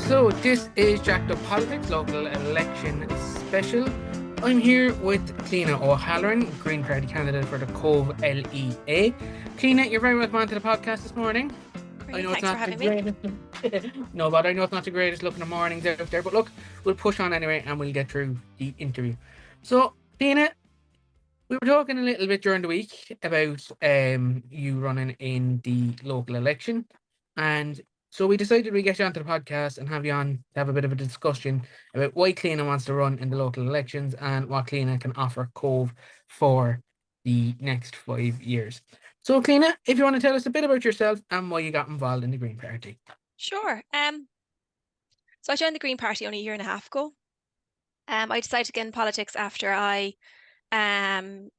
So this is Jack the Politics local election special. I'm here with Cliona O'Halloran, Green Party candidate for the Cobh LEA. Cliona, you're very welcome onto the podcast this morning. I Great, know it's thanks for not the having me. greatest. No, but I know it's not the greatest looking of mornings out there. But look, we'll push on anyway, and we'll get through the interview. So, Cliona, we were talking a little bit during the week about you running in the local election, and so we decided we get you onto the podcast and have you on to have a bit of a discussion about why Cliona wants to run in the local elections and what Cliona can offer Cobh for the next 5 years. So, Cliona, if you want to tell us a bit about yourself and why you got involved in the Green Party. Sure. So I joined the Green Party only a year and a half ago. I decided to get in politics after I um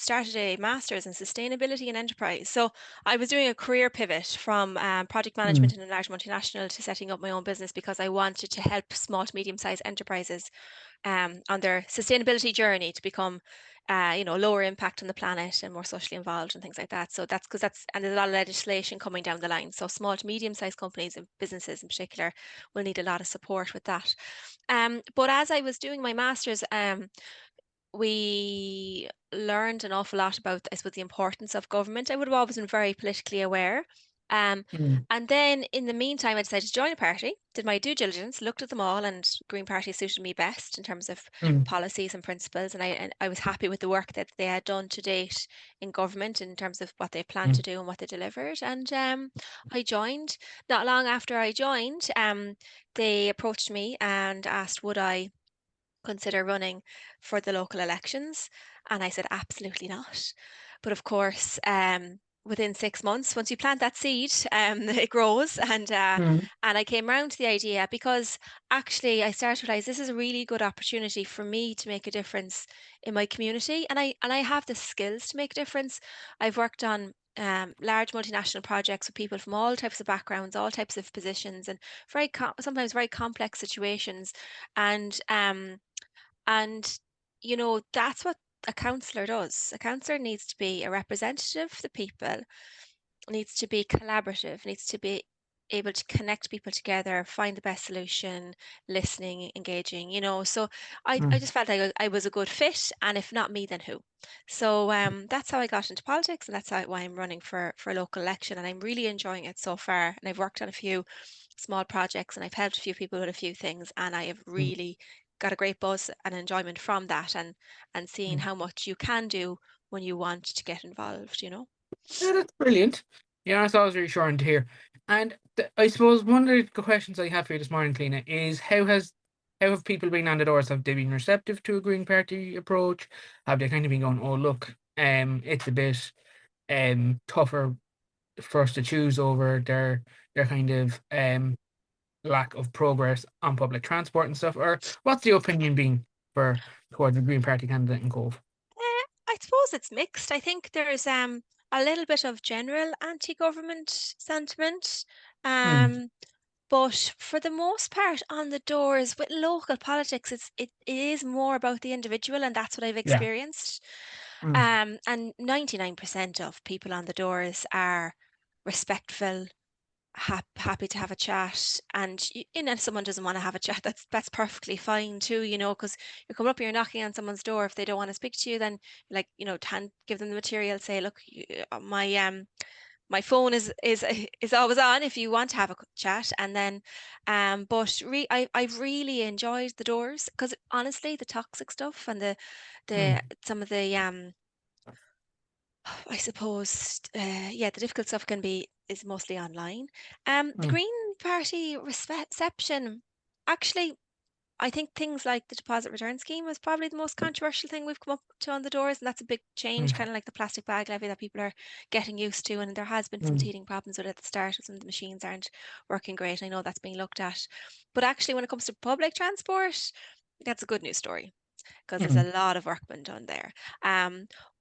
started a master's in sustainability and enterprise. So I was doing a career pivot from project Mm, management in a large multinational to setting up my own business because I wanted to help small to medium-sized enterprises on their sustainability journey to become, lower impact on the planet and more socially involved and things like that. So and there's a lot of legislation coming down the line. So small to medium-sized companies and businesses in particular will need a lot of support with that. But as I was doing my master's, we learned an awful lot about, I suppose, the importance of government. I would have always been very politically aware. Um, mm, and then in the meantime, I decided to join a party, did my due diligence, looked at them all, and Green Party suited me best in terms of mm, policies and principles. And I was happy with the work that they had done to date in government in terms of what they planned to mm, do and what they delivered. And I joined. Not long after I joined, they approached me and asked, would I consider running for the local elections? And I said, absolutely not. But of course, within 6 months, once you plant that seed, it grows. mm, And I came round to the idea because actually I started to realize this is a really good opportunity for me to make a difference in my community. And I have the skills to make a difference. I've worked on large multinational projects with people from all types of backgrounds, all types of positions, and sometimes very complex situations. And and, that's what a councillor does. A councillor needs to be a representative of the people, needs to be collaborative, needs to be able to connect people together, find the best solution, listening, engaging. So I mm. just felt like I was a good fit, and if not me, then who? So that's how I got into politics, and that's why I'm running for a local election, and I'm really enjoying it so far. And I've worked on a few small projects, and I've helped a few people with a few things, and I have Mm, really got a great buzz and enjoyment from that, and seeing mm. how much you can do when you want to get involved. Yeah, that's brilliant. Yeah, that's always reassuring to hear. And I suppose one of the questions I have for you this morning, Cliona, is how have people been on the doors? Have they been receptive to a Green Party approach? Have they kind of been going, oh look, it's a bit tougher for us to choose over their kind of lack of progress on public transport and stuff? Or what's the opinion been for towards the Green Party candidate in Cobh? I suppose it's mixed. I think there's a little bit of general anti-government sentiment. Mm, Um, but for the most part, on the doors with local politics, it is more about the individual, and that's what I've yeah. experienced. Mm, And 99% of people on the doors are respectful, happy to have a chat, and if someone doesn't want to have a chat, that's perfectly fine too, because you're coming up, you're knocking on someone's door. If they don't want to speak to you, then like, give them the material, say, look, my phone is always on if you want to have a chat. And then but I've really enjoyed the doors, because honestly the toxic stuff and the mm, some of the I suppose, yeah, the difficult stuff is mostly online. The mm, Green Party reception, actually, I think things like the deposit return scheme was probably the most controversial thing we've come up to on the doors, and that's a big change, mm, kind of like the plastic bag levy that people are getting used to. And there has been some mm, teething problems with it at the start, some of the machines aren't working great. I know that's being looked at, but actually, when it comes to public transport, that's a good news story, because there's mm, a lot of work been done there.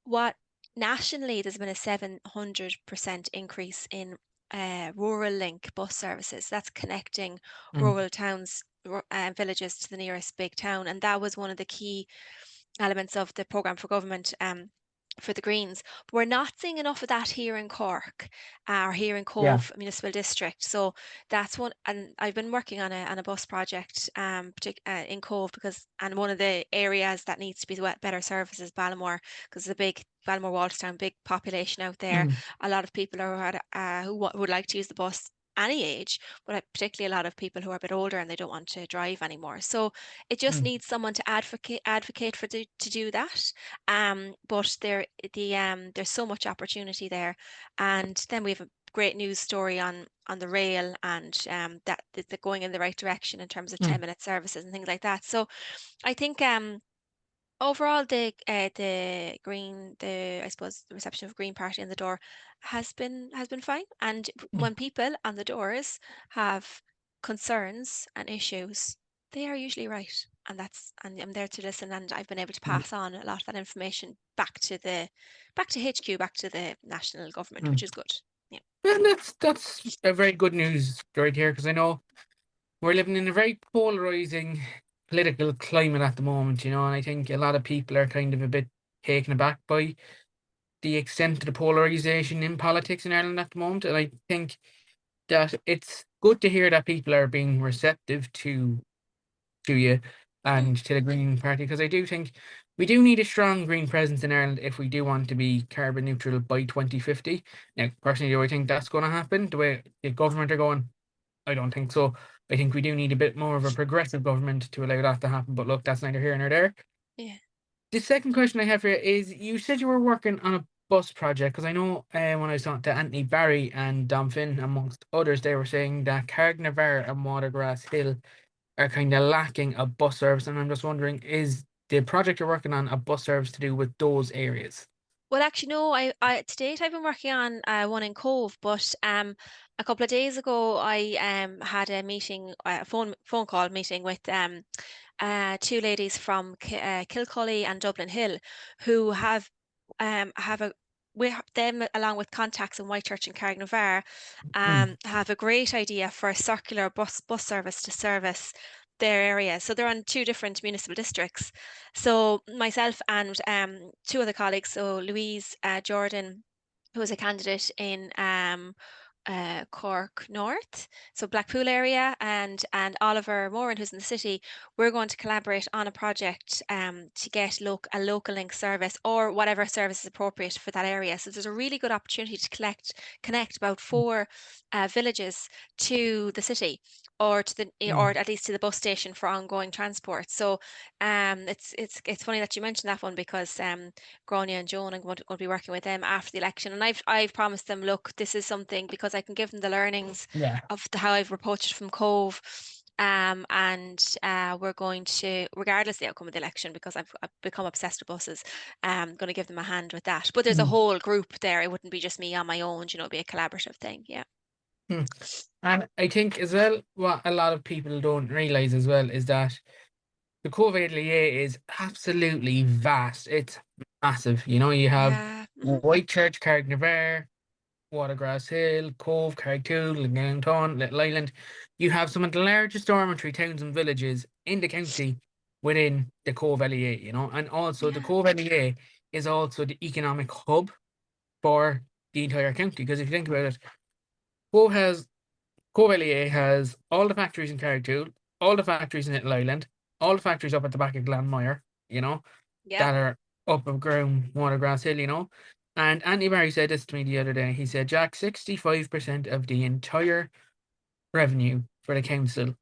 What Nationally, there's been a 700% increase in rural link bus services. That's connecting mm. rural towns, villages to the nearest big town, and that was one of the key elements of the program for government. for the Greens. But we're not seeing enough of that here in Cork, or here in Yeah. Cobh Municipal District. So that's one, and I've been working on a bus project in Cobh, because and one of the areas that needs to be better service is Ballamore, because it's a big Ballamore Walterstown, big population out there. Mm, A lot of people would like to use the bus any age, but particularly a lot of people who are a bit older and they don't want to drive anymore. So it just mm, needs someone to advocate to do that. But there's so much opportunity there. And then we have a great news story on the rail, and that they're going in the right direction in terms of mm, 10-minute services and things like that. So I think overall, the I suppose the reception of Green Party in the door has been fine. And mm, when people on the doors have concerns and issues, they are usually right. And I'm there to listen, and I've been able to mm, pass on a lot of that information back to HQ, back to the national government, which mm. is good. Yeah. And that's a very good news right here, because I know we're living in a very polarizing political climate at the moment, and I think a lot of people are kind of a bit taken aback by the extent of the polarization in politics in Ireland at the moment. And I think that it's good to hear that people are being receptive to you Mm, and to the Green Party, because I do think we do need a strong Green presence in Ireland if we do want to be carbon neutral by 2050. Now, personally, do I think that's going to happen the way the government are going? I don't think so. I think we do need a bit more of a progressive government to allow that to happen. But look, that's neither here nor there. yeah. The second question I have here is, you said you were working on a bus project, because I know when I was talking to Anthony Barry and Dom Finn, amongst others, they were saying that Cargnavar and Watergrass Hill are kind of lacking a bus service. And I'm just wondering, is the project you're working on a bus service to do with those areas? Well, actually, no. To date, I've been working on one in Cove, but a couple of days ago, I had a meeting, a phone call meeting with two ladies from Kilcully and Dublin Hill, who have a them, along with contacts in Whitechurch and Carrignavar, Mm, have a great idea for a circular bus service to service their area. So they're on two different municipal districts. So myself and two other colleagues, so Louise Jordan, who is a candidate in Cork North, so Blackpool area, and Oliver Moran, who's in the city. We're going to collaborate on a project to get a local link service, or whatever service is appropriate for that area. So there's a really good opportunity to connect about four villages to the city, or or mm, at least to the bus station for ongoing transport. So it's funny that you mentioned that one, because Grania and Joan, I'm going to be working with them after the election, and I've promised them, look, this is something, because I can give them the learnings yeah. of how I've approached it from Cove, and we're going to, regardless of the outcome of the election, because I've become obsessed with buses, going to give them a hand with that. But there's a Mm, whole group there. It wouldn't be just me on my own. It'd be a collaborative thing. Yeah. mm. And I think as well, what a lot of people don't realize as well is that the Cobh LEA is absolutely vast. It's massive. You have Yeah. Whitechurch, Carrignavar, Watergrass Hill, Cove, Carrigtwohill, Lingtown, Little Island. You have some of the largest dormitory towns and villages in the county within the Cobh LEA. And also the Yeah. Cobh LEA is also the economic hub for the entire county. Because if you think about it, Cobh has Cobh LEA has all the factories in Carrigtwohill, all the factories in Little Island, all the factories up at the back of Glanmire, Yeah. that are up of ground Watergrass Hill. And Andy Barry said this to me the other day. He said, Jack, 65% of the entire revenue for the council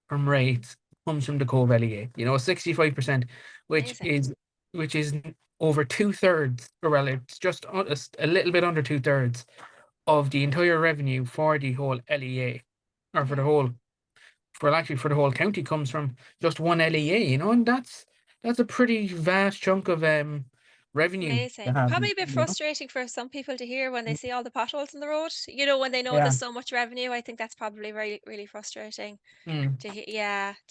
from rates comes from the Cobh LEA. 65%, which Amazing. is which is over two-thirds, or well, it's just a little bit under two-thirds of the entire revenue for the whole LEA, or for the Yeah. whole for the whole county, comes from just one LEA. And that's a pretty vast chunk of revenue to Amazing. have. Probably a bit frustrating for some people to hear when they see all the potholes in the road. When they know Yeah. there's so much revenue, I think that's probably really, really frustrating Mm, to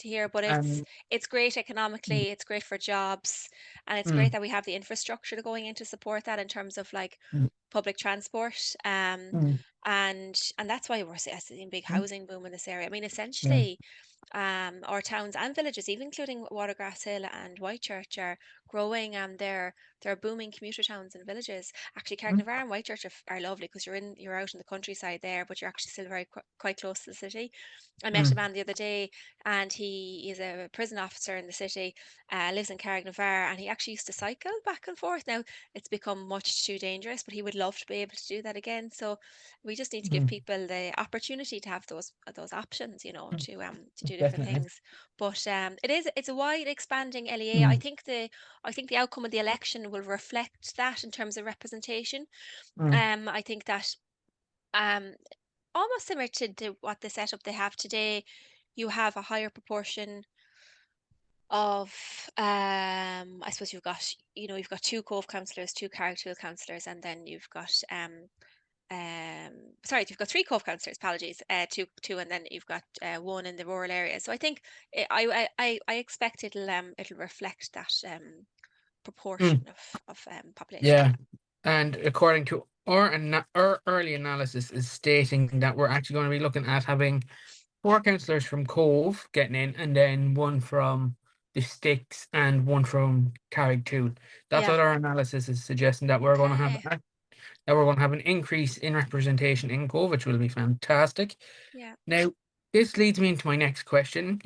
hear. But it's and it's great mm, economically, it's great for jobs, and it's great mm, that we have the infrastructure going in to support that in terms of like mm, public transport. mm. And that's why we're seeing big Mm. housing boom in this area. I mean, Yeah. essentially, our towns and villages, even including Watergrass Hill and Whitechurch, are growing, and they're booming commuter towns and villages. Actually, Mm. Carricknavar and Whitechurch are lovely because you're out in the countryside there, but you're actually still quite close to the city. I met a Mm. man the other day, and he is a prison officer in the city, lives in Carricknavar, and he actually used to cycle back and forth. Now it's become much too dangerous, but he would love to be able to do that again. So we just need to give Mm. people the opportunity to have those options, Mm. to do different Definitely. things. But it's a wide expanding LEA. Mm. I think the outcome of the election will reflect that in terms of representation. Mm. I think that um almost similar to what the setup they have today, you have a higher proportion of I suppose you've got two Cobh councillors, two Carrickville councillors, and then you've got sorry, you've got three Cobh councillors, apologies, two, and then you've got one in the rural area. So I think I expect it'll reflect that proportion Mm. of population. Yeah. And according to our early analysis is stating that we're actually going to be looking at having four councillors from Cove getting in, and then one from the Sticks and one from Carricktown. That's Yeah. what our analysis is suggesting, that we're going to have Okay. an increase in representation in Cove, which will be fantastic. Yeah. Now, this leads me into my next question,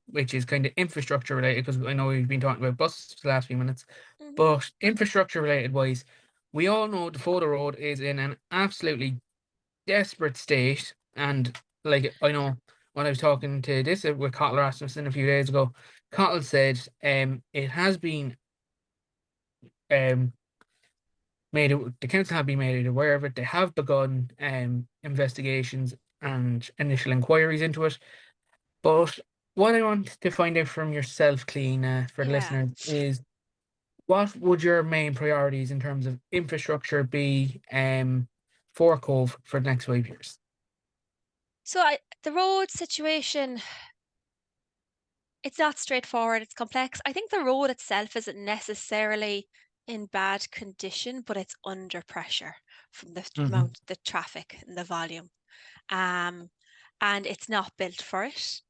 which is kind of infrastructure related, because I know we've been talking about buses for the last few minutes, Hmm. but infrastructure related wise, we all know the Photo Road is in an absolutely desperate state. And like, I know when I was talking to this with Cottle Rasmussen a few days ago, Cottle said it has been um the council have been made aware of it. They have begun investigations and initial inquiries into it. But what I want to find out from yourself, Clean, for the Yeah. listeners, is what would your main priorities in terms of infrastructure be for Cove for the next 5 years? So the road situation, it's not straightforward, it's complex. I think the road itself isn't necessarily in bad condition, but it's under pressure from the Mm-hmm. amount, the traffic and the volume. Um, and it's not built for it,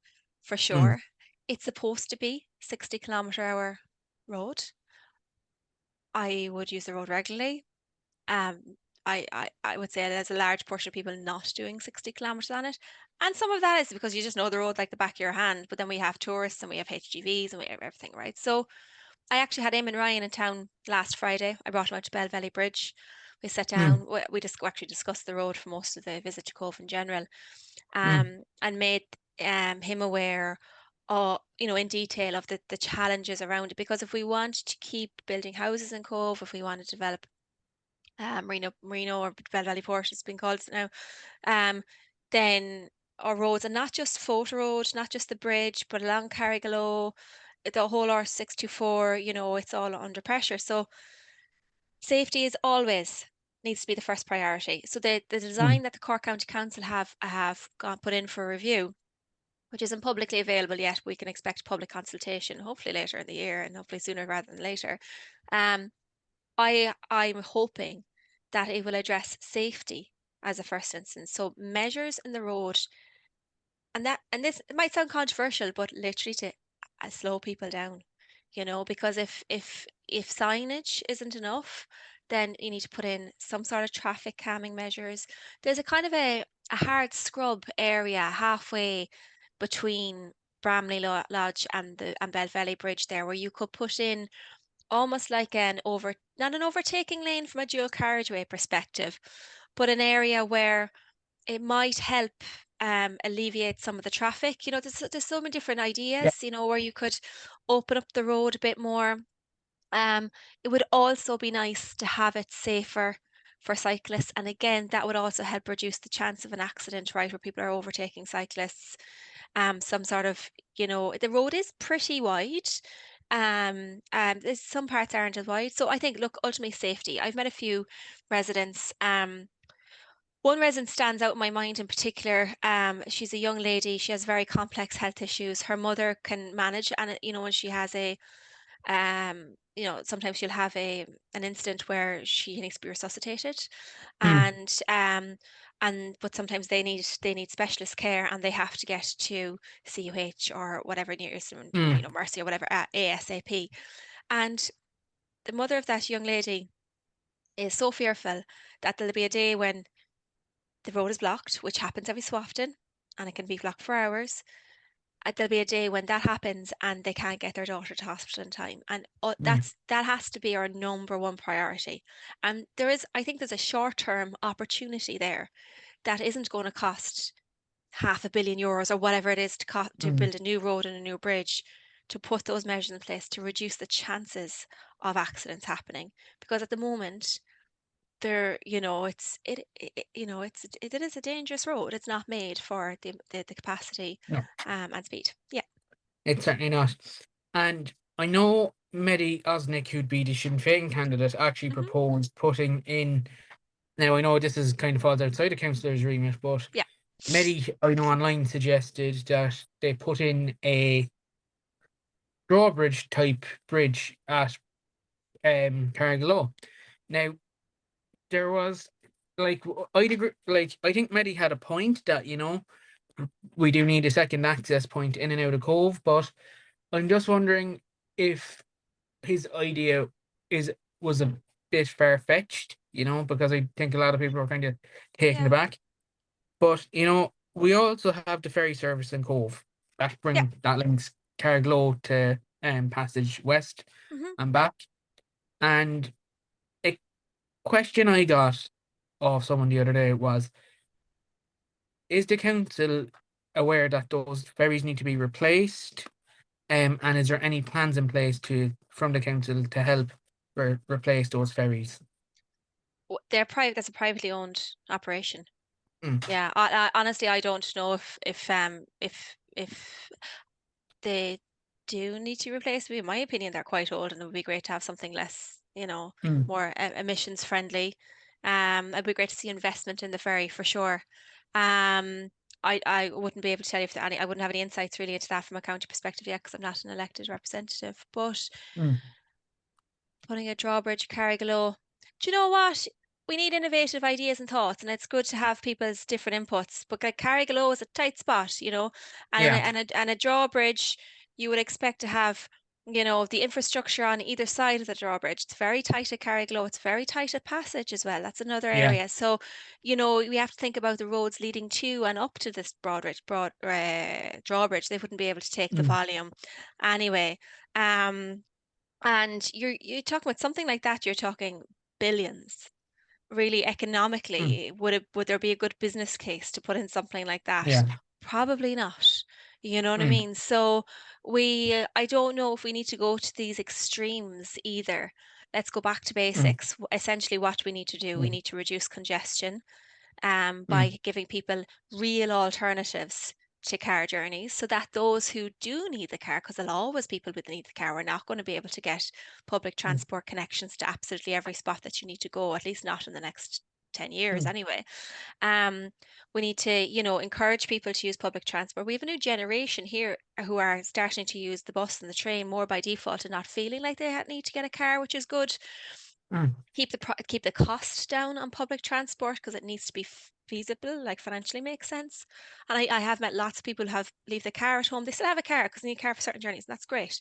for Mm. sure. It's supposed to be 60-kilometer-hour road. I would use the road regularly. Um, I would say there's a large portion of people not doing 60 kilometers on it. And some of that is because you just know the road like the back of your hand. But then we have tourists and we have HGVs and we have everything, right? So I actually had Eamon Ryan in town last Friday. I brought him out to Bell Valley Bridge. We sat Mm. down. We just actually discussed the road for most of the visit to Cove in general, Mm. and made him aware, in detail of the challenges around it. Because if we want to keep building houses in Cove, if we want to develop Merino or Bell Valley Port, it's been called now, um, then our roads, and not just Photo Road, not just the bridge, but along Carrigallow, the whole R624, it's all under pressure. So safety is always needs to be the first priority. So the Mm. design that the Cork County Council have put in for review, which isn't publicly available yet, we can expect public consultation hopefully later in the year, and hopefully sooner rather than later. Um, I'm hoping that it will address safety as a first instance. So measures in the road, and this it might sound controversial, but literally to slow people down, because if signage isn't enough, then you need to put in some sort of traffic calming measures. There's a kind of a hard scrub area halfway between Bramley Lodge and the and Bell Valley Bridge there, where you could put in almost like not an overtaking lane from a dual carriageway perspective, but an area where it might help alleviate some of the traffic. There's so many different Yeah. ideas, where you could open up the road a bit more. It would also be nice to have it safer for cyclists. And again, that would also help reduce the chance of an accident, right, where people are overtaking cyclists. Some sort of, the road is pretty wide. There's some parts aren't as wide. So I think, look, ultimately safety. I've met a few residents. One resident stands out in my mind in particular. She's a young lady. She has very complex health issues. Her mother can manage, and when she has sometimes she'll have an incident where she needs to be resuscitated, Mm. and but sometimes they need specialist care, and they have to get to CUH or whatever nearest, Mm. Mercy or whatever, ASAP. And the mother of that young lady is so fearful that there'll be a day when the road is blocked, which happens every so often, and it can be blocked for hours. There'll be a day when that happens and they can't get their daughter to hospital in time, and Mm. that has to be our number one priority. And I think there's a short-term opportunity there that isn't going to cost €500 million or whatever it is to Mm. build a new road and a new bridge, to put those measures in place to reduce the chances of accidents happening. Because at the moment, there, it is a dangerous road. It's not made for the capacity No, and speed. Yeah. it's certainly not. And I know Mehdi Osnick, who'd be the Sinn Féin candidate, actually Hmm. proposed putting in. Now I know this is kind of falls outside the councillor's remit, but Yeah. Mehdi, I know online, suggested that they put in a drawbridge type bridge at Cobh LEA. Now there was like I'd agree, like I think Mehdi had a point that we do need a second access point in and out of Cove, but I'm just wondering if his idea is was a bit far fetched, because I think a lot of people are kind of taken Yeah. aback. But we also have the ferry service in Cove Yeah. that links Carglaw to Passage West Hmm. and back. And a question I got off someone the other day was, is the council aware that those ferries need to be replaced? And is there any plans in place from the council to help replace those ferries? They're private. That's a privately owned operation. Mm. Yeah. Honestly, I don't know if they do need to replace them. In my opinion, they're quite old, and it would be great to have something less, Mm. more emissions friendly. It'd be great to see investment in the ferry for sure. Um, I wouldn't be able to tell you if I wouldn't have any insights really into that from a county perspective yet, because I'm not an elected representative. But Mm. putting a drawbridge, Carrigallow. Do you know what? We need innovative ideas and thoughts, and it's good to have people's different inputs. But like Carrigallow is a tight spot, and Yeah. a drawbridge, you would expect to have, the infrastructure on either side of the drawbridge. It's very tight at Carrigallow. It's very tight at Passage as well. That's another Yeah. area. So, we have to think about the roads leading to and up to this broad drawbridge. They wouldn't be able to take the Mm. volume anyway. Um, and you're talking about something like that, you're talking billions. Really Mm. economically, would there be a good business case to put in something like that? Yeah. Probably not. You know what I Mm. mean? So I don't know if we need to go to these extremes either. Let's go back to Mm. basics. Essentially, what we need to do, we Mm. need to reduce congestion Mm. by giving people real alternatives to car journeys, so that those who do need the car, because there'll always people who need the car, we're not going to be able to get public Mm. transport connections to absolutely every spot that you need to go, at least not in the next 10 years Mm. anyway. Um, we need to, encourage people to use public transport. We have a new generation here who are starting to use the bus and the train more by default and not feeling like they need to get a car, which is good. Mm. Keep the cost down on public transport, because it needs to be feasible, like financially makes sense. And I have met lots of people who have leave the car at home. They still have a car because they need a car for certain journeys, and that's great.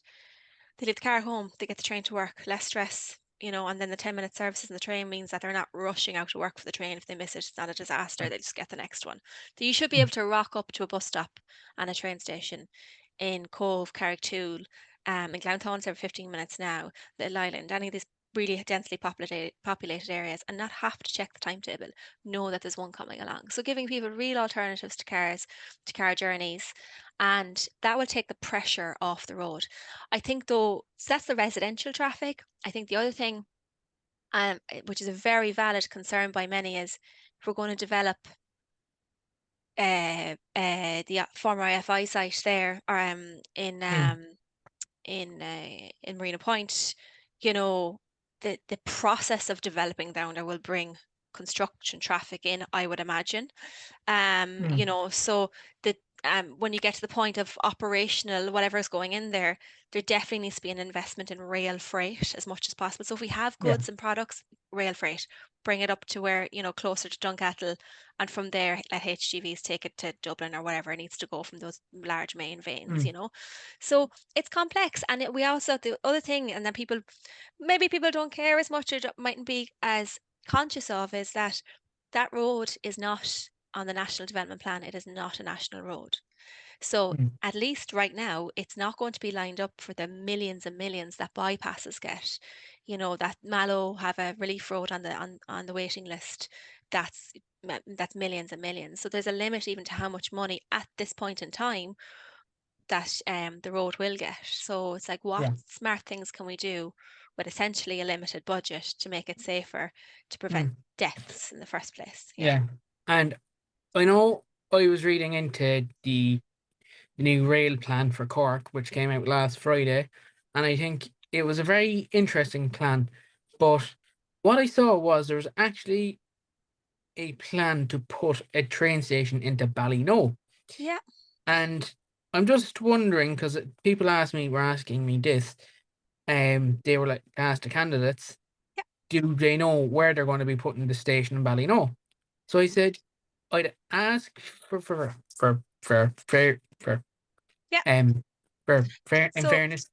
They leave the car at home, they get the train to work, less stress, and then the 10-minute services in the train means that they're not rushing out to work for the train. If they miss it, it's not a disaster. They just get the next one. So you should be able Mm. to rock up to a bus stop and a train station in Cobh, Carrigtwohill, in Glounthaune every 15 minutes now, Little Island, any of these really densely populated areas, and not have to check the timetable, know that there's one coming along. So giving people real alternatives to cars, to car journeys, and that will take the pressure off the road. I think though, so that's the residential traffic. I think the other thing, which is a very valid concern by many, is if we're going to develop the former IFI site there, Mm. in Marina Point, you know, the process of developing down there will bring construction traffic in, I would imagine. Mm. So the when you get to the point of operational, whatever's going in there, there definitely needs to be an investment in rail freight as much as possible. So if we have Yeah. goods and products, rail freight, bring it up to where, closer to Dunkettle, and from there let HGVs take it to Dublin or wherever it needs to go from those large main veins. Mm, So it's complex. And we also, the other thing, and then maybe people don't care as much or mightn't be as conscious of, is that that road is not on the National Development Plan. It is not a national road. So mm, at least right now, it's not going to be lined up for the millions and millions that bypasses get. That Mallow have a relief road on the waiting list. That's that's millions and millions. So there's a limit even to how much money at this point in time that the road will get. So it's like, what yeah. smart things can we do with essentially a limited budget to make it safer to prevent Mm, deaths in the first place? Yeah. yeah. And I know I was reading into the new rail plan for Cork, which came out last Friday, and I think it was a very interesting plan. But what I saw was there was actually a plan to put a train station into Ballino. Yeah. And I'm just wondering, because people were asking me this, they were like, asked the candidates, Yeah. do they know where they're going to be putting the station in Ballino? So I said, I'd ask for Yeah. in So fairness,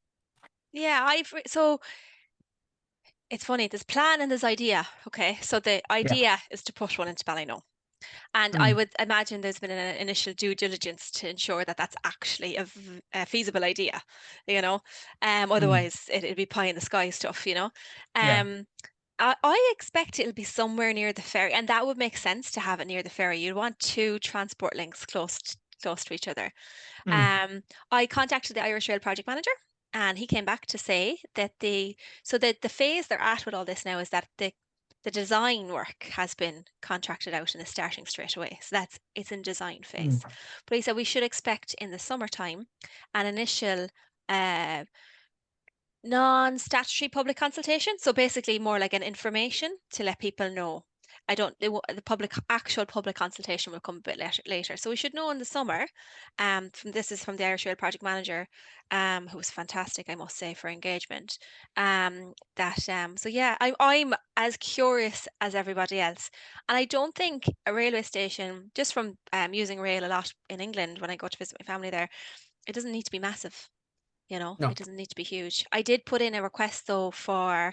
yeah, so it's funny, there's plan and there's idea. Okay. So the yeah, idea is to put one into Ballino. And I mm, would imagine there's been an initial due diligence to ensure that that's actually a feasible idea, you know. mm, Otherwise it'd be pie in the sky stuff. yeah, Um, I expect it'll be somewhere near the ferry, and that would make sense to have it near the ferry. You'd want two transport links close to each other. mm, I contacted the Irish Rail project manager, and he came back to say that the phase they're at with all this now is that the design work has been contracted out and is starting straight away. So it's in design phase. mm, But he said we should expect in the summertime an initial uh, non-statutory public consultation. So basically more like an information to let people know. I don't, the actual public consultation will come a bit later. So we should know in the summer. This is from the Irish Rail project manager, who was fantastic, I must say, for engagement. So yeah, I'm as curious as everybody else. And I don't think a railway station, just from using rail a lot in England when I go to visit my family there, it doesn't need to be massive. no, It doesn't need to be huge. I did put in a request though for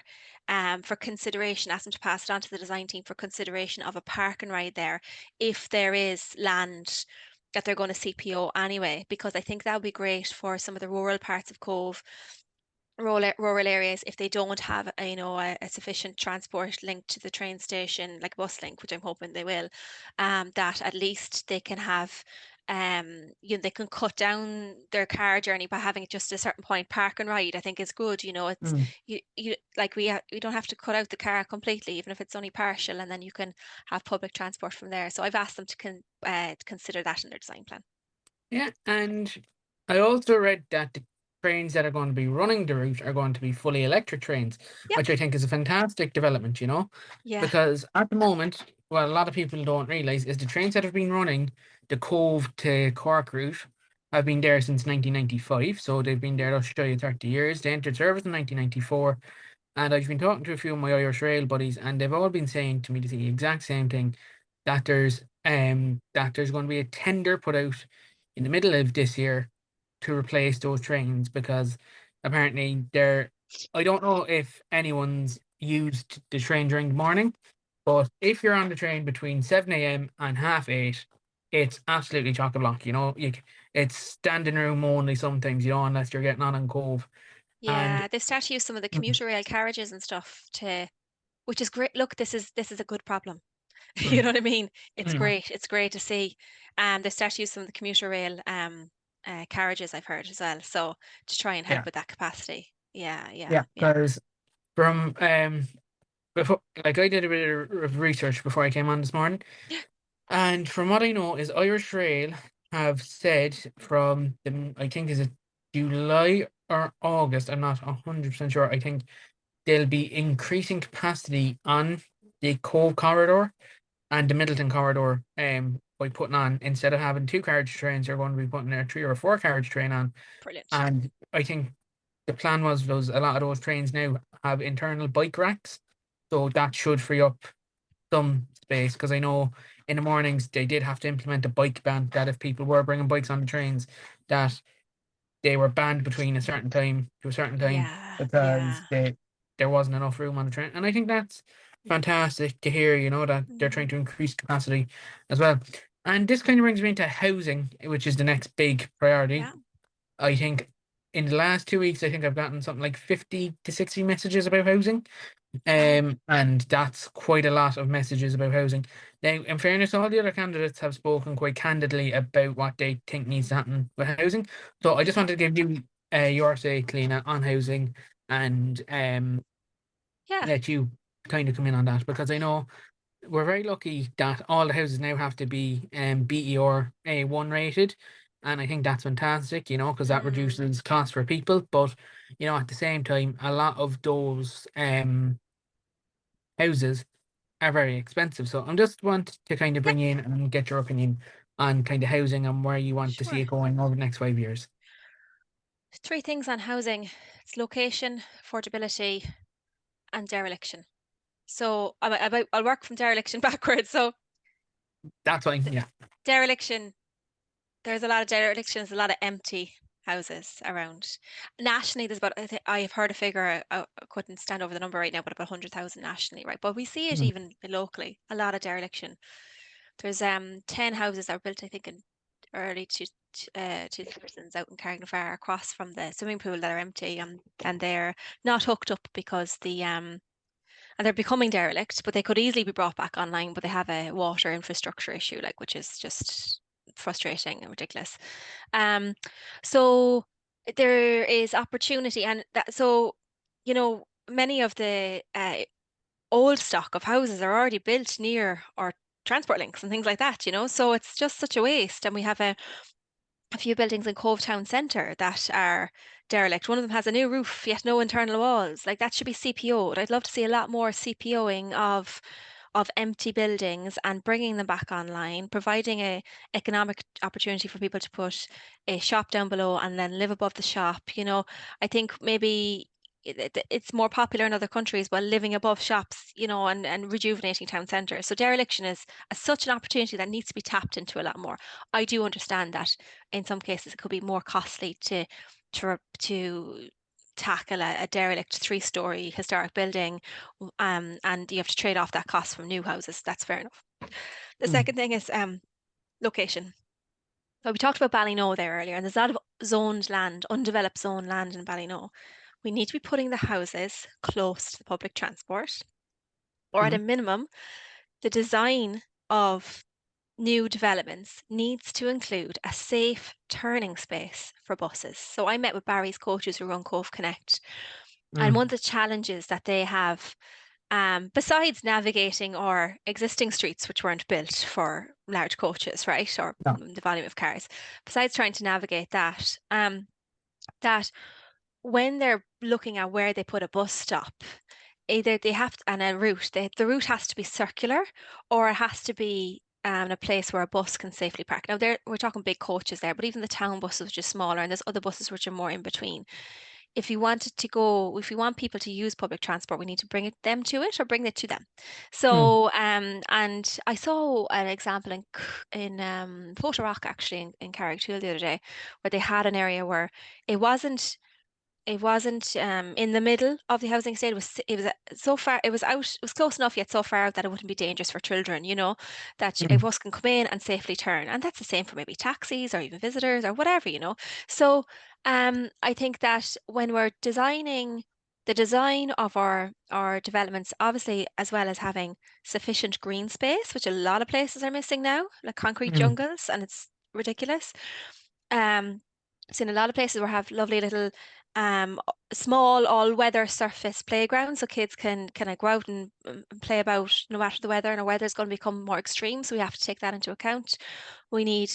consideration, ask them to pass it on to the design team for consideration of a park and ride there if there is land that they're going to CPO anyway, because I think that would be great for some of the rural parts of Cobh, rural areas, if they don't have a sufficient transport link to the train station, like bus link, which I'm hoping they will, that at least they can have they can cut down their car journey by having it just a certain point. Park and ride I think is good. It's mm, you like we don't have to cut out the car completely, even if it's only partial, and then you can have public transport from there. So I've asked them to consider that in their design plan. yeah. And I also read that the trains that are going to be running the route are going to be fully electric trains, Yep. which I think is a fantastic development, Yeah. because at the moment, what a lot of people don't realize is the trains that have been running the Cove to Cork route have been there since 1995. So they've been there just shy of 30 years. They entered service in 1994. And I've been talking to a few of my Irish Rail buddies, and they've all been saying to me the exact same thing, that there's going to be a tender put out in the middle of this year to replace those trains, because apparently they're, I don't know if anyone's used the train during the morning, but if you're on the train between 7 a.m. and half 8, it's absolutely chock a block. It's standing room only sometimes, unless you're getting on Cove. And Yeah, they start to use some of the mm, commuter rail carriages and stuff which is great. Look, this is a good problem. You mm, know what I mean? It's mm, great. It's great to see. They start to use some of the commuter rail carriages, I've heard as well. So to try and help yeah, with that capacity. Yeah, yeah, yeah, yeah. because from before, like, I did a bit of research before I came on this morning, and from what I know is Irish Rail have said from I think is it July or August, I'm not 100% sure. I think they'll be increasing capacity on the Cove corridor and the Middleton corridor by putting on, instead of having two carriage trains, you're going to be putting a three or four carriage train on. Brilliant. And I think the plan was those a lot of those trains now have internal bike racks, so that should free up some space. Because I know in the mornings they did have to implement a bike ban, that if people were bringing bikes on the trains, that they were banned between a certain time to a certain time Yeah, because yeah. there wasn't enough room on the train. And I think that's fantastic to hear, that they're trying Mm, to increase capacity as well. And this kind of brings me into housing, which is the next big priority. yeah. I think in the last 2 weeks, I think I've gotten something like 50 to 60 messages about housing. Wow. And that's quite a lot of messages about housing. Now, in fairness, all the other candidates have spoken quite candidly about what they think needs to happen with housing. So I just wanted to give you your say, Cliona, on housing, and Yeah, let you kind of come in on that, because I know we're very lucky that all the houses now have to be BER A1 rated. And I think that's fantastic, because that mm, reduces cost for people. But, at the same time, a lot of those houses are very expensive. So I'm just want to kind of yeah, bring you in and get your opinion on kind of housing and where you want to see sure. it going over the next 5 years. Three things on housing. It's location, affordability, and dereliction. So I'll work from dereliction backwards. So That's fine. Yeah. dereliction, there's a lot of derelictions, a lot of empty houses around. Nationally, there's about, I have heard a figure, I couldn't stand over the number right now, but about 100,000 nationally, right? But we see it Mm, even locally, a lot of dereliction. There's 10 houses that were built, I think, in early 2000s out in Carrignafar across from the swimming pool that are empty, and they're not hooked up because and they're becoming derelict, but they could easily be brought back online, but they have a water infrastructure issue, like, which is just frustrating and ridiculous. Um, so there is opportunity, and many of the old stock of houses are already built near our transport links and things like that, so it's just such a waste. And we have a few buildings in Cobh Town Centre that are derelict. One of them has a new roof, yet no internal walls. Like, that should be CPO'd. I'd love to see a lot more CPOing of empty buildings and bringing them back online, providing a economic opportunity for people to put a shop down below and then live above the shop. I think maybe it's more popular in other countries, but living above shops, and rejuvenating town centres. So dereliction is such an opportunity that needs to be tapped into a lot more. I do understand that in some cases it could be more costly to tackle a derelict three-story historic building, and you have to trade off that cost from new houses. That's fair enough. The mm, second thing is location. So we talked about Ballyknoe there earlier, and there's a lot of zoned land, undeveloped zoned land in Ballyknoe. We need to be putting the houses close to the public transport, or at a mm, minimum, the design of new developments needs to include a safe turning space for buses. So I met with Barry's coaches who run Cove Connect, and one mm, of the challenges that they have, besides navigating our existing streets, which weren't built for large coaches, right, or no, the volume of cars, besides trying to navigate that, that when they're looking at where they put a bus stop, either they have to, and a route, the route has to be circular, or it has to be a place where a bus can safely park. Now, we're talking big coaches there, but even the town buses, which is smaller, and there's other buses which are more in between. If we want people to use public transport, we need to them to it or bring it to them. mm, So, and I saw an example in Rock, actually, in Carricktool the other day, where they had an area where it wasn't in the middle of the housing estate. It was so far, it was close enough yet so far out that it wouldn't be dangerous for children, that a mm, bus can come in and safely turn. And that's the same for maybe taxis or even visitors or whatever. So I think that when we're designing the design of our developments, obviously, as well as having sufficient green space, which a lot of places are missing now, like concrete mm, jungles, and it's ridiculous. Um, so in a lot of places we have lovely little small all-weather surface playgrounds, so kids can go out and play about no matter the weather, and our weather is going to become more extreme, so we have to take that into account. We need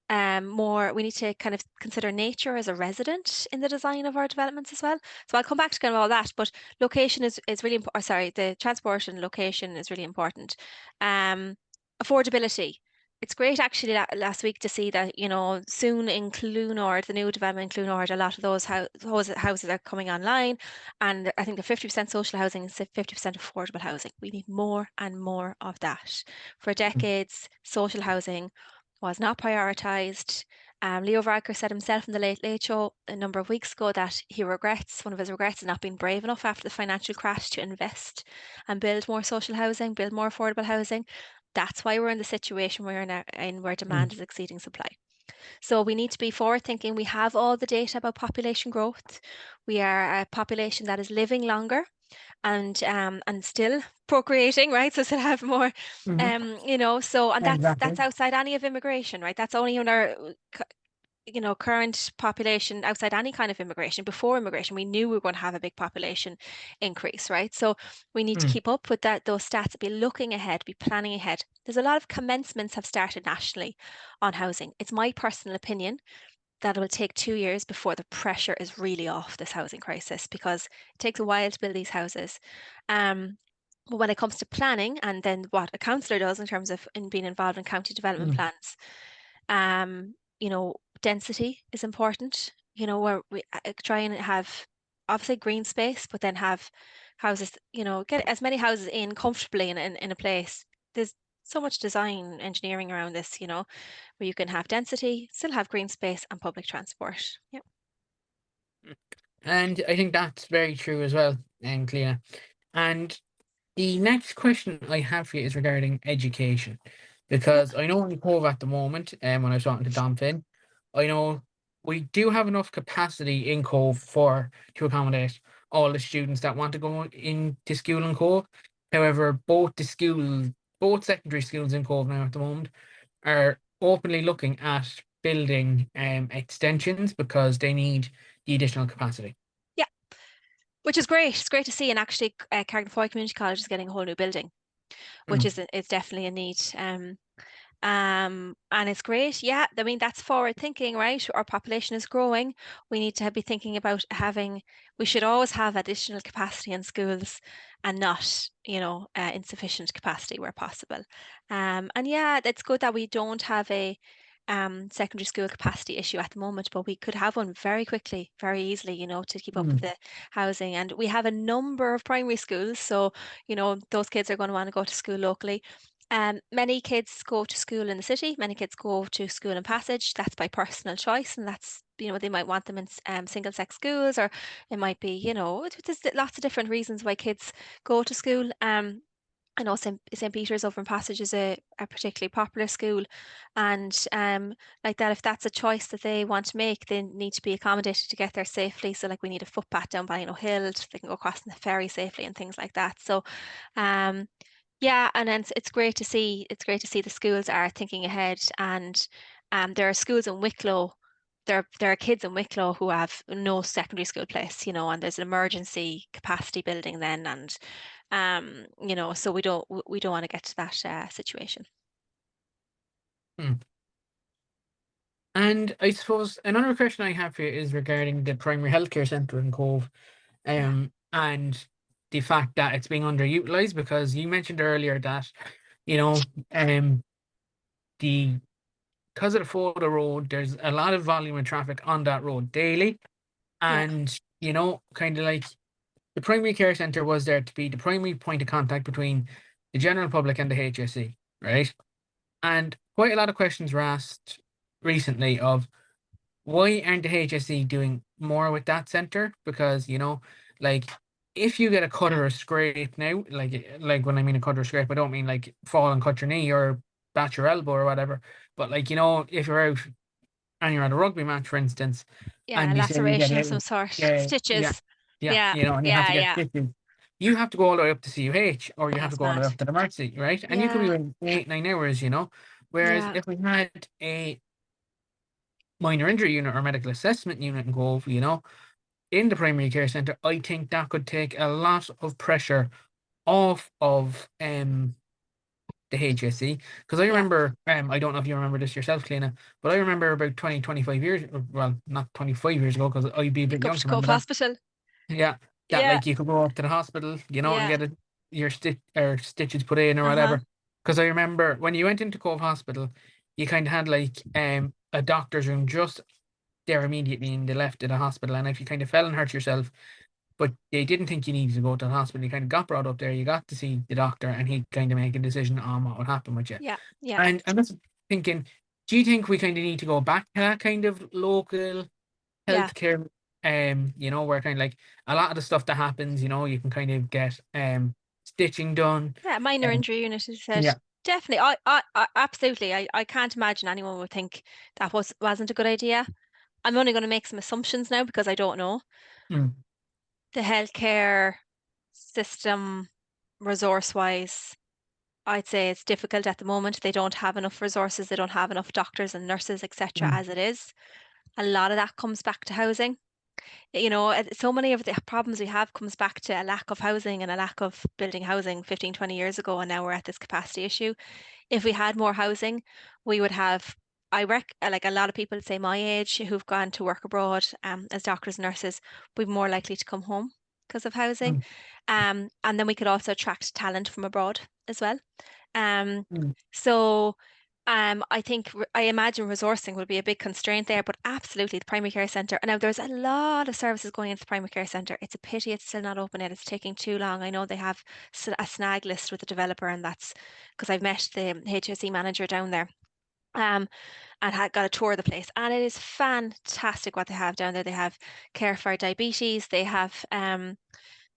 we need to kind of consider nature as a resident in the design of our developments as well. So I'll come back to kind of all that, but location is really important. Sorry, the transport and location is really important. Affordability. it's great actually last week to see that, soon in Clonard, the new development in Clonard, a lot of those houses are coming online. And I think the 50% social housing is 50% affordable housing. We need more and more of that. For decades, social housing was not prioritised. Leo Varadkar said himself in the Late Late Show a number of weeks ago that one of his regrets is not being brave enough after the financial crash to invest and build more social housing, build more affordable housing. That's why we're in the situation we're in where Mm, demand is exceeding supply. So we need to be forward thinking. We have all the data about population growth. We are a population that is living longer and still procreating, right? So still have more, mhm, and that's exactly. outside any of immigration, right? That's only in our current population outside any kind of immigration. Before immigration, we knew we were going to have a big population increase, right? So we need to Mm, keep up with those stats, be looking ahead, be planning ahead. There's a lot of commencements have started nationally on housing. It's my personal opinion that it will take 2 years before the pressure is really off this housing crisis because it takes a while to build these houses. But when it comes to planning and then what a councillor does in terms of being involved in county development mm, plans, density is important. Where we try and have obviously green space, but then have houses, get as many houses in comfortably in a place. There's so much design engineering around this, where you can have density, still have green space and public transport. Yeah. mm. And I think that's very true as well, Cleena. And the next question I have for you is regarding education, Yeah. because I know in Cobh at the moment, when I was talking to Dom Finn, I know we do have enough capacity in Cobh to accommodate all the students that want to go into school in Cobh. However, both secondary schools in Cobh now at the moment are openly looking at building extensions because they need the additional capacity. Yeah. Which is great. It's great to see. And actually, Carricknafoy Community College is getting a whole new building, which Mm, is definitely a need. And it's great. Yeah, I mean, that's forward thinking, right? Our population is growing. We need to be thinking about we should always have additional capacity in schools and not, insufficient capacity where possible. And yeah, it's good that we don't have a secondary school capacity issue at the moment, but we could have one very quickly, very easily, to keep up with mm, the housing. And we have a number of primary schools, so, those kids are going to want to go to school locally. Many kids go to school in the city, many kids go to school in Passage. That's by personal choice, and that's, they might want them in single sex schools, or it might be, there's lots of different reasons why kids go to school. I know St. Peter's over in Passage is a particularly popular school, and like that, if that's a choice that they want to make, they need to be accommodated to get there safely. So, like, we need a footpath down Hill, so they can go across the ferry safely and things like that. So, um, yeah, and then it's great to see. It's great to see the schools are thinking ahead, and there are schools in Wicklow. There are kids in Wicklow who have no secondary school place, and there's an emergency capacity building then, and so we don't want to get to that situation. mm. And I suppose another question I have here is regarding the primary healthcare centre in Cobh, Yeah, and the fact that it's being underutilized because you mentioned earlier that, you know, um, the because of the Fota road, there's a lot of volume of traffic on that road daily, yeah, and kind of like the primary care centre was there to be the primary point of contact between the general public and the HSE, right? And quite a lot of questions were asked recently of why aren't the HSE doing more with that center? Because like if you get a cut or a scrape now, like when I mean a cut or scrape, I don't mean like fall and cut your knee or bat your elbow or whatever. But like if you're out and you're at a rugby match, for instance, yeah. and you say you get Laceration of some hit, sort, yeah, yeah, stitches. yeah, Yeah, and you have yeah, to get yeah. stitches. You have to go all the way up to CUH, or you have to That's go all the mad. way up to the emergency, right? And you could be Yeah, waiting 8, 9 hours. Whereas yeah, if we had a minor injury unit or medical assessment unit in Cove, in the primary care centre, I think that could take a lot of pressure off of the HSE. Because I yeah. remember, I don't know if you remember this yourself, Cleena, but I remember about 20, 25 years, well, not 25 years ago, because I'd be a You bit go young to to Cobh remember that. Hospital. Yeah, that Yeah, like you could go up to the hospital, and yeah. get your stitch or stitches put in or Uh-huh. whatever. Because I remember when you went into Cove Hospital, you kind of had like a doctor's room just there immediately, and they left to the hospital. And if you kind of fell and hurt yourself, but they didn't think you needed to go to the hospital, you kind of got brought up there, you got to see the doctor, and he'd kind of make a decision on what would happen with you. Yeah, yeah. And I'm just thinking, do you think we kind of need to go back to that kind of local Yeah. healthcare? Where kind of like a lot of the stuff that happens, you can kind of get stitching done. Yeah, minor Um, injury unit, as you said. yeah. Definitely. I absolutely. I can't imagine anyone would think that wasn't a good idea. I'm only going to make some assumptions now because I don't know. Mm, The healthcare system, resource-wise, I'd say it's difficult at the moment. They don't have enough resources. They don't have enough doctors and nurses, etc. mm, as it is. A lot of that comes back to housing. So many of the problems we have comes back to a lack of housing and a lack of building housing 15, 20 years ago, and now we're at this capacity issue. If we had more housing, we would have, like a lot of people say my age who've gone to work abroad as doctors and nurses, we'd be more likely to come home because of housing. mm, And then we could also attract talent from abroad as well. Um, mm, so I imagine resourcing will be a big constraint there, but absolutely the primary care centre. And now there's a lot of services going into the primary care centre. It's a pity it's still not open yet. It's taking too long. I know they have a snag list with the developer, and that's because I've met the HSE manager down there. Um, and had got a tour of the place, and it is fantastic what they have down there. They have care for diabetes. They have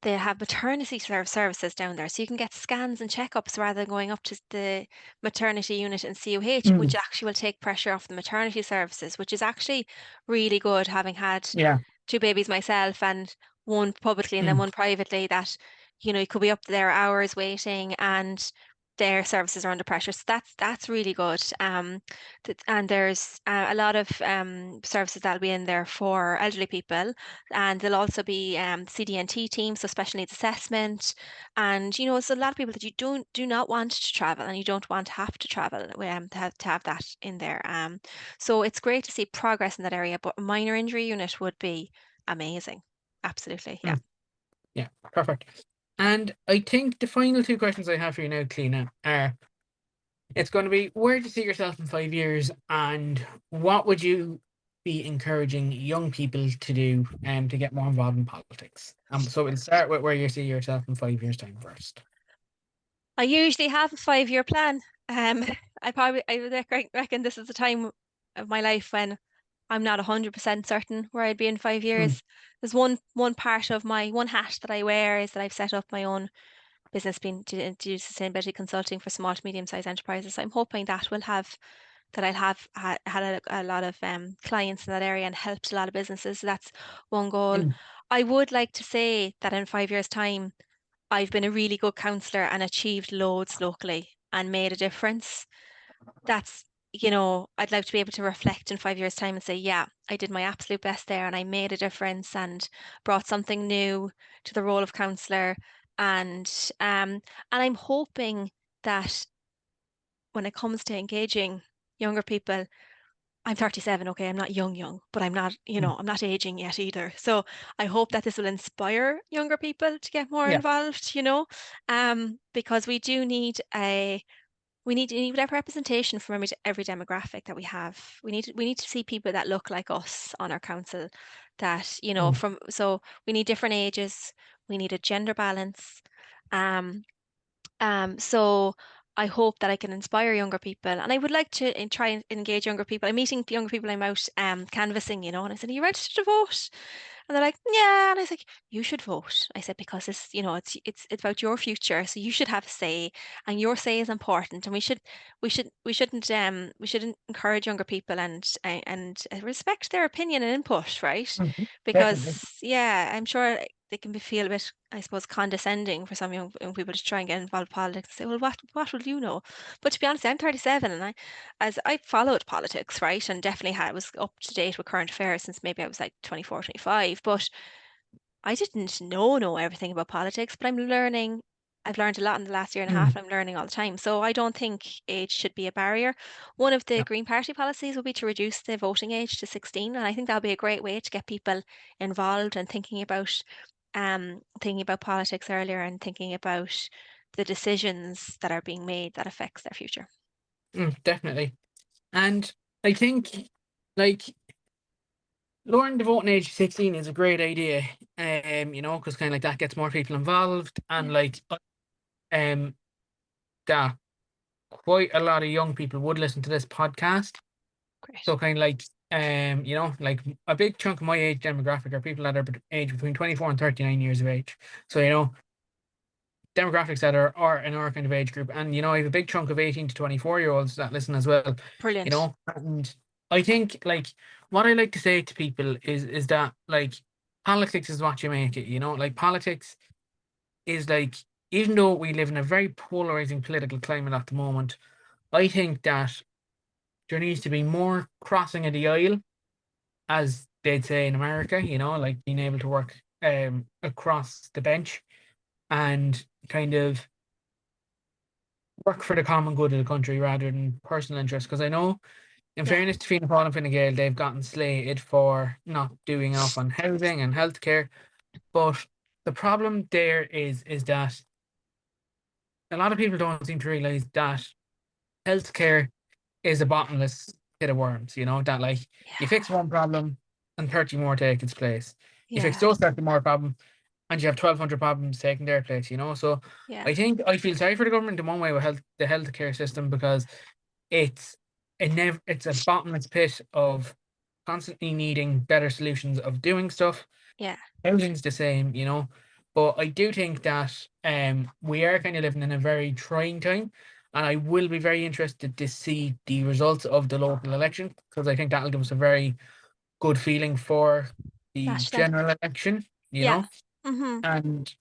maternity services down there, so you can get scans and checkups rather than going up to the maternity unit in COH, which mm. actually will take pressure off the maternity services, which is actually really good, having had Yeah. two babies myself and one publicly and then Mm, one privately, that you could be up there hours waiting and their services are under pressure. So that's really good. And there's a lot of services that'll be in there for elderly people, and there'll also be CDNT teams, so special needs assessment, and it's a lot of people that you do not want to travel and you don't want to have to travel to have that in there. So it's great to see progress in that area, but a minor injury unit would be amazing. Absolutely, yeah. mm. Yeah, perfect. And I think the final two questions I have for you now, Cleena, are it's going to be where do you see yourself in 5 years, and what would you be encouraging young people to do to get more involved in politics? So we'll start with where you see yourself in 5 years' time first. I usually have a 5-year plan. Um, I reckon this is the time of my life when I'm not 100% certain where I'd be in five Mm, years. There's one part of my one hat that I wear is that I've set up my own business being to do sustainability consulting for small to medium-sized enterprises. So I'm hoping that I'll have had a lot of clients in that area and helped a lot of businesses. So that's one goal. mm, I would like to say that in 5 years' time, I've been a really good counsellor and achieved loads locally and made a difference. I'd like to be able to reflect in 5 years' time and say, yeah, I did my absolute best there and I made a difference and brought something new to the role of counsellor. And I'm hoping that when it comes to engaging younger people, I'm 37, okay, I'm not young, but I'm not, mm. I'm not aging yet either. So I hope that this will inspire younger people to get more Yeah. involved, because we need a representation from every demographic that we have. We need to see people that look like us on our council. Mm, So we need different ages. We need a gender balance. Um, so I hope that I can inspire younger people, and I would like to try and engage younger people. I'm meeting younger people. I'm out canvassing, and I said, "Are you registered to vote?" And they're like, "Yeah." And I was like, "You should vote." I said, "Because it's about your future, so you should have a say, and your say is important. And we shouldn't encourage younger people and respect their opinion and input, right? mhm. Definitely. Because yeah, I'm sure they can feel a bit, I suppose, condescending for some young people to try and get involved in politics and say, well, what will you know? But to be honest, I'm 37 and I followed politics, right? And definitely was up to date with current affairs since maybe I was like 24, 25. But I didn't know everything about politics, but I'm learning. I've learned a lot in the last year and a half. Mm, I'm learning all the time. So I don't think age should be a barrier. One of the yeah. Green Party policies will be to reduce the voting age to 16. And I think that'll be a great way to get people involved and thinking about politics earlier and thinking about the decisions that are being made that affects their future. Definitely. And I think, like, lowering the voting age to 16 is a great idea. Because kind of like that gets more people involved, and Yeah, like, um, that quite a lot of young people would listen to this podcast. great. So kind of like, like a big chunk of my age demographic are people that are age between 24 and 39 years of age. So, demographics that are in our kind of age group. And, I have a big chunk of 18 to 24-year-olds that listen as well, Brilliant. and I think, like, what I like to say to people is that, like, politics is what you make it, like politics is like, even though we live in a very polarizing political climate at the moment, I think that there needs to be more crossing of the aisle, as they'd say in America, like being able to work across the bench and kind of work for the common good of the country rather than personal interest. Because I know, in Yeah, fairness to Fianna Fáil and Fine Gael, they've gotten slated for not doing enough on housing and healthcare. But the problem there is that a lot of people don't seem to realise that healthcare is a bottomless pit of worms, that, like, you yeah, fix one problem and 30 more take its place. You fix yeah, those 30 more problems and you have 1,200 problems taking their place. So yeah. I think I feel sorry for the government in one way with the healthcare system, because it's it's a bottomless pit of constantly needing better solutions of doing stuff. Yeah, Housing's the same. But I do think that we are kind of living in a very trying time, and I will be very interested to see the results of the local election, because I think that'll give us a very good feeling for the national. general election, Yeah. Mm-hmm. and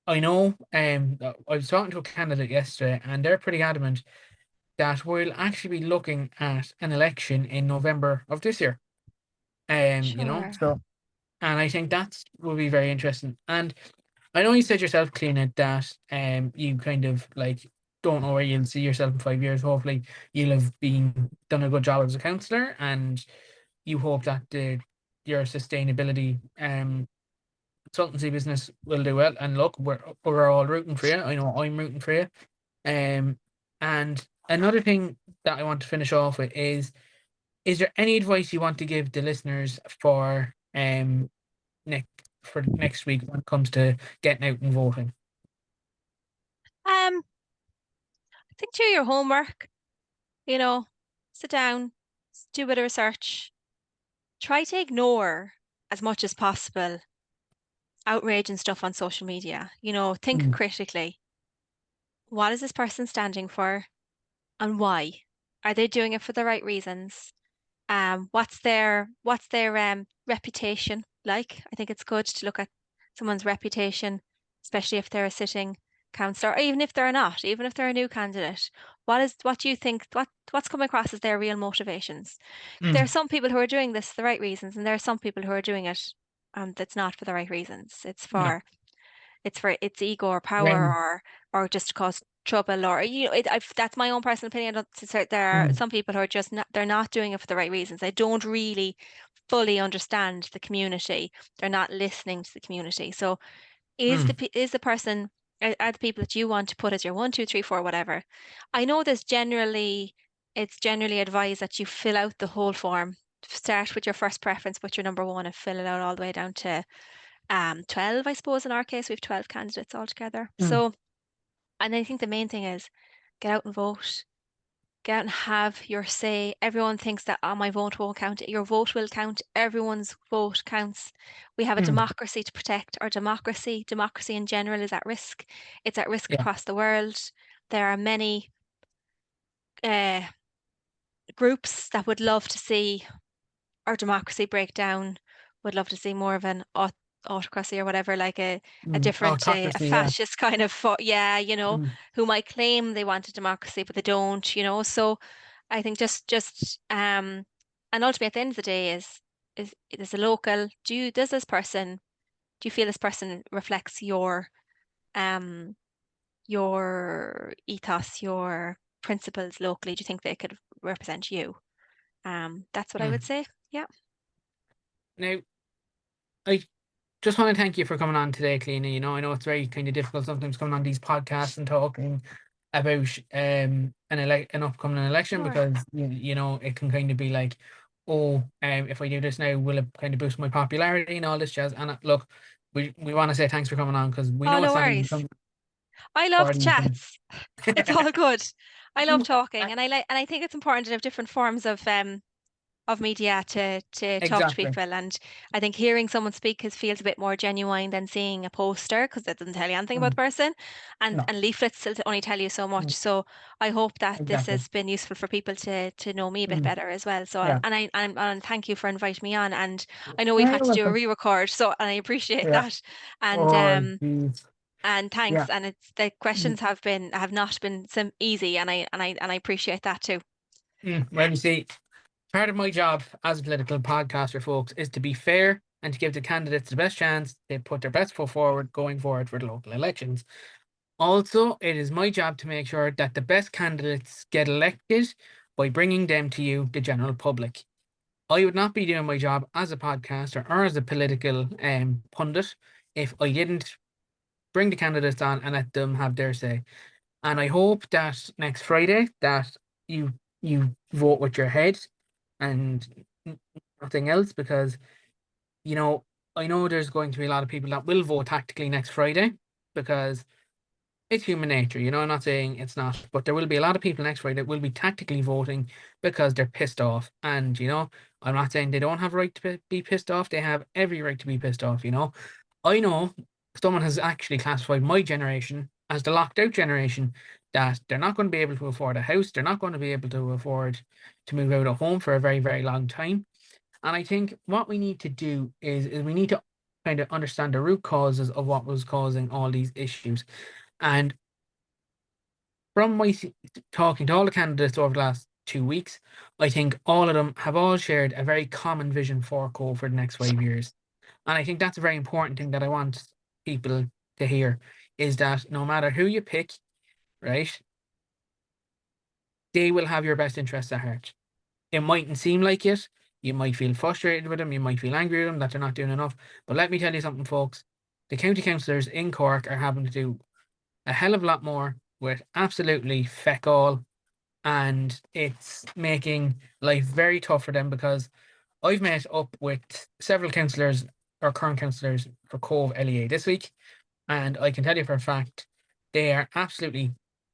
I know I was talking to a candidate yesterday, and they're pretty adamant that we'll actually be looking at an election in November of this year. Sure. So, and I think that will be very interesting. And I know you said yourself, Cleena, that you kind of like don't know where you'll see yourself in 5 years. Hopefully you'll have been done a good job as a counsellor, and you hope that your sustainability consultancy business will do well. And look, we're all rooting for you. I know I'm rooting for you. Um and another thing that I want to finish off with is there any advice you want to give the listeners for next next week when it comes to getting out and voting? I think do your homework, you know, sit down, do a bit of research, try to ignore as much as possible outrage and stuff on social media. Think Mm, critically. What is this person standing for and why? Are they doing it for the right reasons? What's their reputation like? I think it's good to look at someone's reputation, especially if they're a sitting councillor, or even if they're not, even if they're a new candidate. What do you think what's coming across as their real motivations? There are mm, some people who are doing this for the right reasons, and there are some people who are doing it that's not for the right reasons. no. It's for its ego or power, When, or just to cause trouble, or that's my own personal opinion. There are mm, some people who are just not, they're not doing it for the right reasons. They don't really fully understand the community. They're not listening to the community. So mm, is the person, are the people that you want to put as your one, two, three, four, whatever. I know it's generally advised that you fill out the whole form. Start with your first preference, put your number one, and fill it out all the way down to 12, I suppose. In our case, we have 12 candidates altogether. mm, So, and I think the main thing is get out and vote, get out and have your say. Everyone thinks that, oh, my vote won't count. Your vote will count. Everyone's vote counts. We have a mm, democracy to protect. Our democracy in general is at risk. It's at risk yeah. across the world. There are many uh, groups that would love to see our democracy break down, would love to see more of an autocracy or whatever, like a different, a Autocracy, yeah. fascist kind of, yeah, Mm, who might claim they want a democracy, but they don't. So I think and ultimately at the end of the day is it is a local, do you feel this person reflects um, your ethos, your principles locally? Do you think they could represent you? That's what I would mm. say. Yeah. Now, I just want to thank you for coming on today, Cleena. I know it's very kind of difficult sometimes coming on these podcasts and talking. about an upcoming election, Sure. because you know, it can kind of be like, oh, if I do this now, will it kind of boost my popularity and all this jazz? And look, we want to say thanks for coming on, because we Oh, know no it's not even worries. something I love for the these things. chats. It's all good. I love talking, and I think it's important to have different forms of media to talk to Exactly. people. And I think hearing someone speak feels a bit more genuine than seeing a poster, because it doesn't tell you anything about the Mm, person, no, and leaflets still only tell you so much. mm, So I hope that this exactly. has been useful for people to know me a bit Mm, better as well. So yeah. and thank you for inviting me on. And I know we've Yeah, had you're to do a welcome. re-record, so and I appreciate Yeah. that. And Oh, geez. thanks. Yeah. And it's the Mm, questions have not been sim easy, and I appreciate that too. well, you see, part of my job as a political podcaster, folks, is to be fair and to give the candidates the best chance they put their best foot forward going forward for the local elections. Also, it is my job to make sure that the best candidates get elected by bringing them to you, the general public. I would not be doing my job as a podcaster or as a political pundit if I didn't bring the candidates on and let them have their say. And I hope that next Friday that you you vote with your head and nothing else, because you know, I know there's going to be a lot of people that will vote tactically next Friday, because it's human nature, you know. I'm not saying it's not, but there will be a lot of people next Friday that will be tactically voting because they're pissed off. And, you know, I'm not saying they don't have a right to be pissed off. They have every right to be pissed off, you know. I know someone has actually classified my generation as the locked out generation, that they're not going to be able to afford a house. They're not going to be able to afford to move out of home for a very, very long time. And I think what we need to do is we need to kind of understand the root causes of what was causing all these issues. And from talking to all the candidates over the last 2 weeks, I think all of them have all shared a very common vision for Cobh for the next 5 years. And I think that's a very important thing that I want people to hear, is that no matter who you pick, right, they will have your best interests at heart. It mightn't seem like it. You might feel frustrated with them. You might feel angry with them that they're not doing enough. But let me tell you something, folks. The county councillors in Cork are having to do a hell of a lot more with absolutely feck all, and it's making life very tough for them, because I've met up with several councillors or current councillors for Cobh LEA this week, and I can tell you for a fact they are absolutely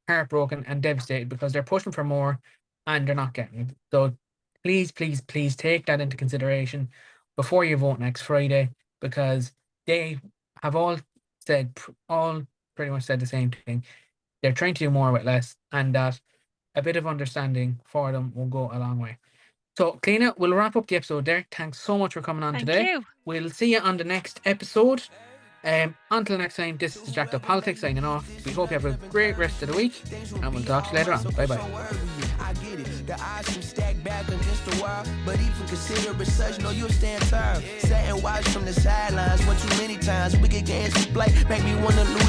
heartbroken and devastated because they're pushing for more and they're not getting it. So please, please, please take that into consideration before you vote next Friday, because they have all pretty much said the same thing. They're trying to do more with less, and that a bit of understanding for them will go a long way. So, Cliona, we'll wrap up the episode there. Thanks so much for coming on Thank today. you. We'll see you on the next episode. Until next time, this is Jack Politics signing off. We hope you have a great rest of the week, and we'll talk to you later on. Bye bye. I get it. The odds seem stacked back against the wall, but even consider it such, no, you'll stand tall. Sat and watch from the sidelines one too many times. Wicked games we play make me wanna lose.